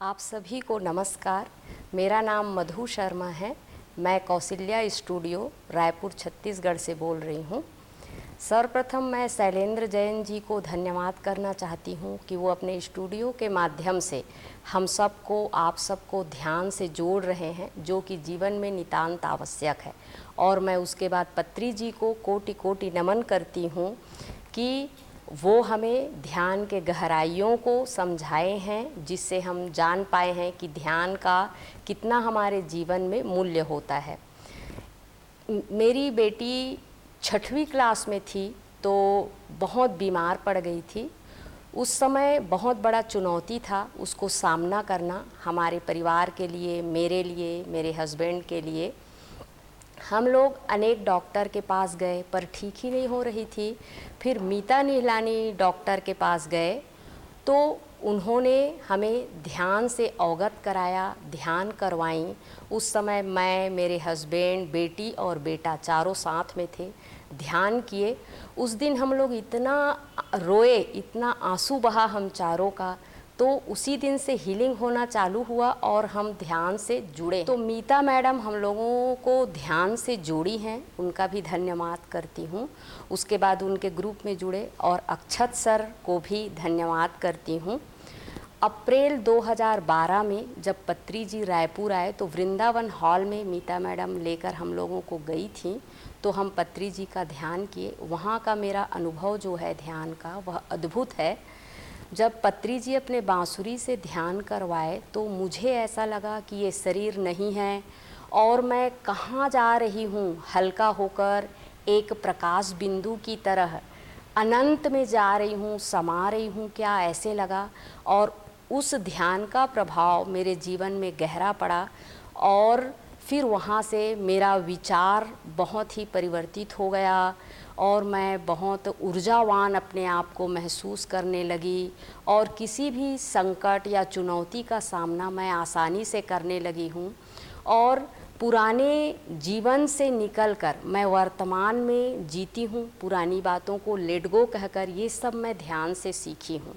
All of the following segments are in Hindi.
आप सभी को नमस्कार। मेरा नाम मधु शर्मा है। मैं कौशल्या स्टूडियो रायपुर छत्तीसगढ़ से बोल रही हूँ। सर्वप्रथम मैं शैलेंद्र जैन जी को धन्यवाद करना चाहती हूँ कि वो अपने स्टूडियो के माध्यम से हम सबको आप सबको ध्यान से जोड़ रहे हैं, जो कि जीवन में नितांत आवश्यक है। और मैं उसके बाद पत्री जी को कोटि कोटि नमन करती हूँ कि वो हमें ध्यान के गहराइयों को समझाए हैं, जिससे हम जान पाए हैं कि ध्यान का कितना हमारे जीवन में मूल्य होता है। मेरी बेटी 6वीं क्लास में थी तो बहुत बीमार पड़ गई थी। उस समय बहुत बड़ा चुनौती था उसको सामना करना, हमारे परिवार के लिए, मेरे हस्बैंड के लिए। हम लोग अनेक डॉक्टर के पास गए पर ठीक ही नहीं हो रही थी। फिर मीता निहलानी डॉक्टर के पास गए तो उन्होंने हमें ध्यान से अवगत कराया, ध्यान करवाई। उस समय मैं, मेरे हस्बैंड, बेटी और बेटा चारों साथ में थे, ध्यान किए। उस दिन हम लोग इतना रोए, इतना आंसू बहा हम चारों का। तो उसी दिन से हीलिंग होना चालू हुआ और हम ध्यान से जुड़े। तो मीता मैडम हम लोगों को ध्यान से जोड़ी हैं, उनका भी धन्यवाद करती हूँ। उसके बाद उनके ग्रुप में जुड़े और अक्षत सर को भी धन्यवाद करती हूँ। अप्रैल 2012 में जब पत्री जी रायपुर आए तो वृंदावन हॉल में मीता मैडम लेकर हम लोगों को गई थी। तो हम पत्री जी का ध्यान किए। वहाँ का मेरा अनुभव जो है ध्यान का, वह अद्भुत है। जब पत्री जी अपने बांसुरी से ध्यान करवाए तो मुझे ऐसा लगा कि ये शरीर नहीं है और मैं कहाँ जा रही हूँ, हल्का होकर एक प्रकाश बिंदु की तरह अनंत में जा रही हूँ, समा रही हूँ क्या, ऐसे लगा। और उस ध्यान का प्रभाव मेरे जीवन में गहरा पड़ा और फिर वहाँ से मेरा विचार बहुत ही परिवर्तित हो गया और मैं बहुत ऊर्जावान अपने आप को महसूस करने लगी और किसी भी संकट या चुनौती का सामना मैं आसानी से करने लगी हूँ। और पुराने जीवन से निकलकर मैं वर्तमान में जीती हूँ। पुरानी बातों को लेट गो कहकर ये सब मैं ध्यान से सीखी हूँ।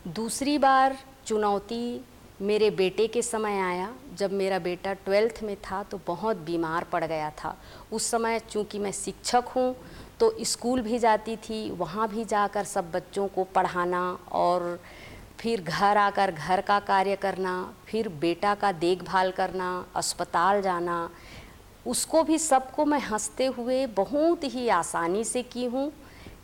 दूसरी बार चुनौती मेरे बेटे के समय आया। जब मेरा बेटा 12th में था तो बहुत बीमार पड़ गया था। उस समय चूँकि मैं शिक्षक हूँ तो स्कूल भी जाती थी, वहाँ भी जाकर सब बच्चों को पढ़ाना और फिर घर आकर घर का कार्य करना, फिर बेटा का देखभाल करना, अस्पताल जाना, उसको भी सबको मैं हंसते हुए बहुत ही आसानी से की हूँ।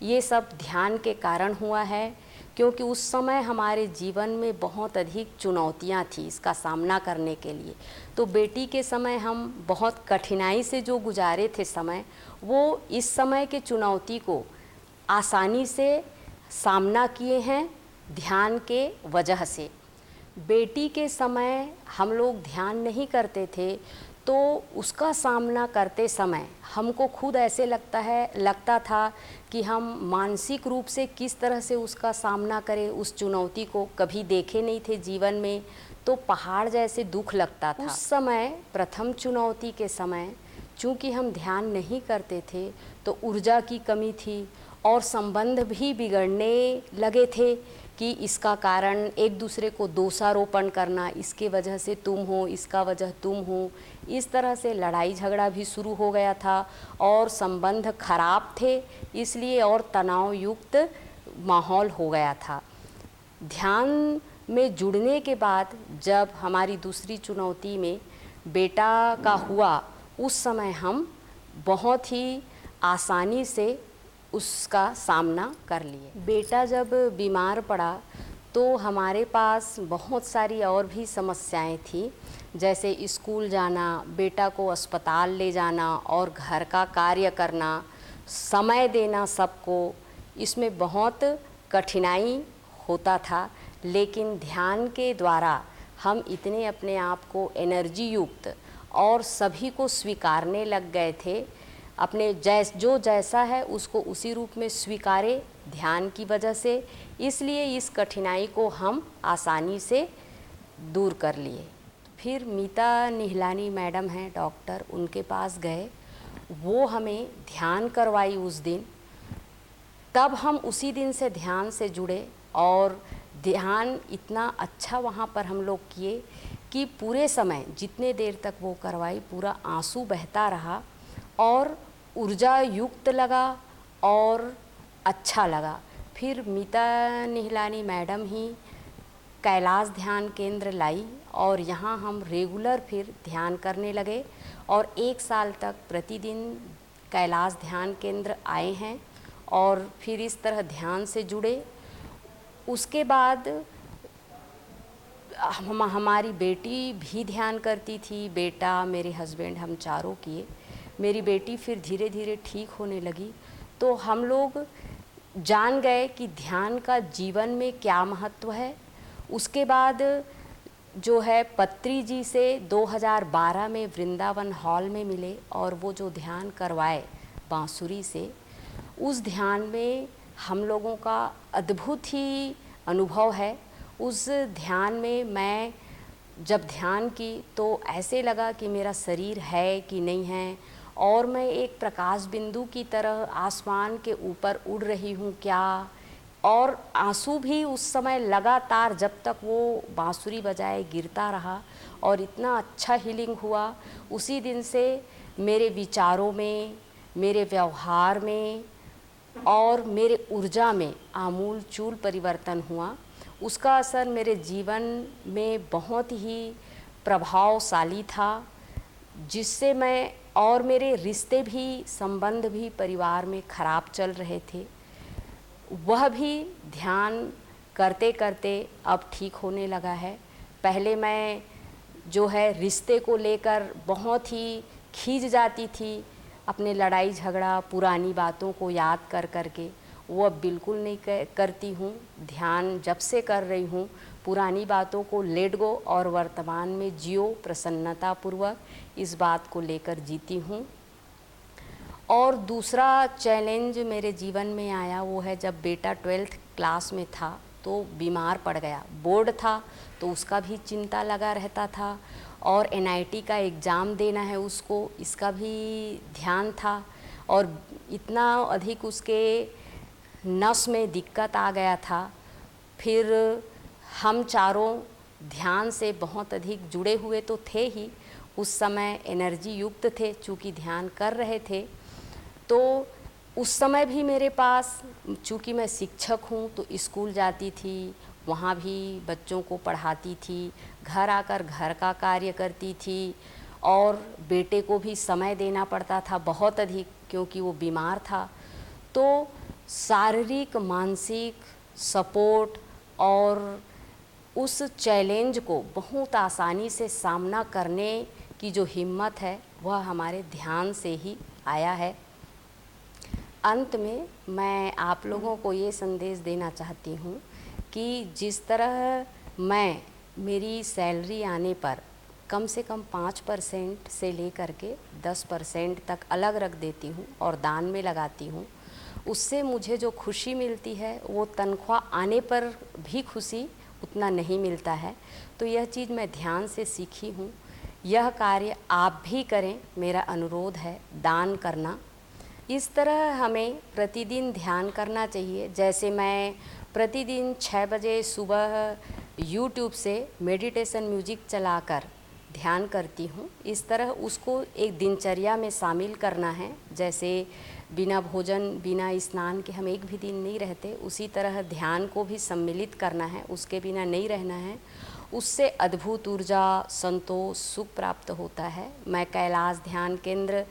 ये सब ध्यान के कारण हुआ है, क्योंकि उस समय हमारे जीवन में बहुत अधिक चुनौतियाँ थी इसका सामना करने के लिए। तो बेटी के समय हम बहुत कठिनाई से जो गुजारे थे समय, वो इस समय के चुनौती को आसानी से सामना किए हैं ध्यान के वजह से। बेटी के समय हम लोग ध्यान नहीं करते थे तो उसका सामना करते समय हमको खुद ऐसे लगता था कि हम मानसिक रूप से किस तरह से उसका सामना करें। उस चुनौती को कभी देखे नहीं थे जीवन में, तो पहाड़ जैसे दुख लगता था। उस समय प्रथम चुनौती के समय चूँकि हम ध्यान नहीं करते थे तो ऊर्जा की कमी थी और संबंध भी बिगड़ने लगे थे कि इसका कारण एक दूसरे को दोषारोपण करना, इसके वजह से तुम हो, इसका वजह तुम हो। इस तरह से लड़ाई झगड़ा भी शुरू हो गया था और संबंध खराब थे, इसलिए और तनाव युक्त माहौल हो गया था। ध्यान में जुड़ने के बाद जब हमारी दूसरी चुनौती में बेटा का हुआ, उस समय हम बहुत ही आसानी से उसका सामना कर लिए। बेटा जब बीमार पड़ा तो हमारे पास बहुत सारी और भी समस्याएं थी, जैसे स्कूल जाना, बेटा को अस्पताल ले जाना और घर का कार्य करना, समय देना सबको, इसमें बहुत कठिनाई होता था। लेकिन ध्यान के द्वारा हम इतने अपने आप को एनर्जी युक्त और सभी को स्वीकारने लग गए थे। अपने जो जैसा है उसको उसी रूप में स्वीकारे ध्यान की वजह से, इसलिए इस कठिनाई को हम आसानी से दूर कर लिए। फिर मीता निहलानी मैडम हैं डॉक्टर, उनके पास गए, वो हमें ध्यान करवाई उस दिन। तब हम उसी दिन से ध्यान से जुड़े और ध्यान इतना अच्छा वहाँ पर हम लोग किए कि पूरे समय जितने देर तक वो करवाई पूरा आंसू बहता रहा और ऊर्जा युक्त लगा और अच्छा लगा। फिर मीता निहलानी मैडम ही कैलाश ध्यान केंद्र लाई और यहाँ हम रेगुलर फिर ध्यान करने लगे और 1 साल तक प्रतिदिन कैलाश ध्यान केंद्र आए हैं और फिर इस तरह ध्यान से जुड़े। उसके बाद हमारी बेटी भी ध्यान करती थी, बेटा, मेरे हस्बैंड, हम चारों किए। मेरी बेटी फिर धीरे धीरे ठीक होने लगी तो हम लोग जान गए कि ध्यान का जीवन में क्या महत्व है। उसके बाद जो है पत्री जी से 2012 में वृंदावन हॉल में मिले और वो जो ध्यान करवाए बांसुरी से, उस ध्यान में हम लोगों का अद्भुत ही अनुभव है। उस ध्यान में मैं जब ध्यान की तो ऐसे लगा कि मेरा शरीर है कि नहीं है और मैं एक प्रकाश बिंदु की तरह आसमान के ऊपर उड़ रही हूँ क्या। और आंसू भी उस समय लगातार जब तक वो बांसुरी बजाए गिरता रहा और इतना अच्छा हीलिंग हुआ। उसी दिन से मेरे विचारों में, मेरे व्यवहार में और मेरे ऊर्जा में आमूल चूल परिवर्तन हुआ। उसका असर मेरे जीवन में बहुत ही प्रभावशाली था, जिससे मैं और मेरे रिश्ते भी, संबंध भी परिवार में ख़राब चल रहे थे, वह भी ध्यान करते करते अब ठीक होने लगा है। पहले मैं जो है रिश्ते को लेकर बहुत ही खींच जाती थी, अपने लड़ाई झगड़ा पुरानी बातों को याद कर कर के, वो अब बिल्कुल नहीं करती हूँ। ध्यान जब से कर रही हूँ पुरानी बातों को लेट गो और वर्तमान में जियो प्रसन्नतापूर्वक, इस बात को लेकर जीती हूँ। और दूसरा चैलेंज मेरे जीवन में आया वो है जब बेटा 12th क्लास में था तो बीमार पड़ गया। बोर्ड था तो उसका भी चिंता लगा रहता था और NIT का एग्ज़ाम देना है उसको, इसका भी ध्यान था और इतना अधिक उसके नस में दिक्कत आ गया था। फिर हम चारों ध्यान से बहुत अधिक जुड़े हुए तो थे ही, उस समय एनर्जी युक्त थे चूँकि ध्यान कर रहे थे। तो उस समय भी मेरे पास, चूँकि मैं शिक्षक हूँ तो स्कूल जाती थी, वहाँ भी बच्चों को पढ़ाती थी, घर आकर घर का कार्य करती थी और बेटे को भी समय देना पड़ता था बहुत अधिक क्योंकि वो बीमार था। तो शारीरिक, मानसिक सपोर्ट और उस चैलेंज को बहुत आसानी से सामना करने की जो हिम्मत है वह हमारे ध्यान से ही आया है। अंत में मैं आप लोगों को ये संदेश देना चाहती हूँ कि जिस तरह मैं मेरी सैलरी आने पर कम से कम 5% से लेकर के 10% तक अलग रख देती हूँ और दान में लगाती हूँ, उससे मुझे जो खुशी मिलती है वो तनख्वाह आने पर भी खुशी उतना नहीं मिलता है। तो यह चीज़ मैं ध्यान से सीखी हूँ। यह कार्य आप भी करें, मेरा अनुरोध है, दान करना। इस तरह हमें प्रतिदिन ध्यान करना चाहिए। जैसे मैं प्रतिदिन 6 बजे सुबह YouTube से मेडिटेशन म्यूजिक चलाकर ध्यान करती हूँ। इस तरह उसको एक दिनचर्या में शामिल करना है। जैसे बिना भोजन, बिना स्नान के हम एक भी दिन नहीं रहते, उसी तरह ध्यान को भी सम्मिलित करना है, उसके बिना नहीं रहना है। उससे अद्भुत ऊर्जा, संतोष, सुख प्राप्त होता है। मैं कैलाश ध्यान केंद्र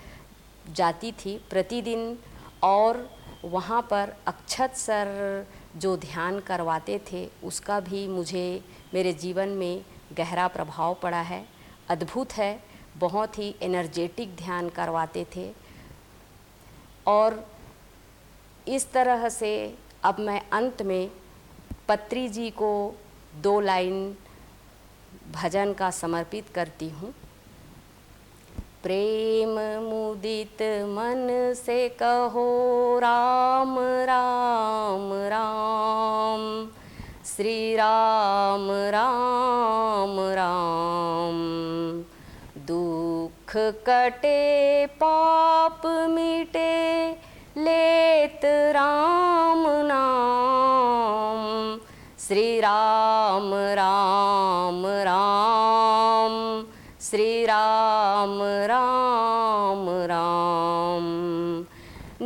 जाती थी प्रतिदिन और वहाँ पर अक्षत सर जो ध्यान करवाते थे उसका भी मुझे मेरे जीवन में गहरा प्रभाव पड़ा है। अद्भुत है, बहुत ही एनर्जेटिक ध्यान करवाते थे। और इस तरह से अब मैं अंत में पत्री जी को 2 लाइन भजन का समर्पित करती हूँ। प्रेम मुदित मन से कहो राम राम राम, श्री राम राम राम। दुख कटे पाप मिटे लेत राम नाम, श्री राम राम राम, श्री राम राम राम।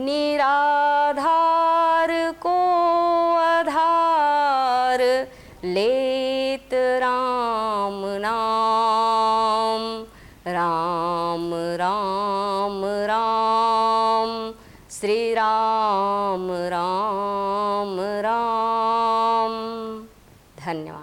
निराधार को आधार लेत राम नाम, राम राम राम, श्री राम राम राम। धन्यवाद।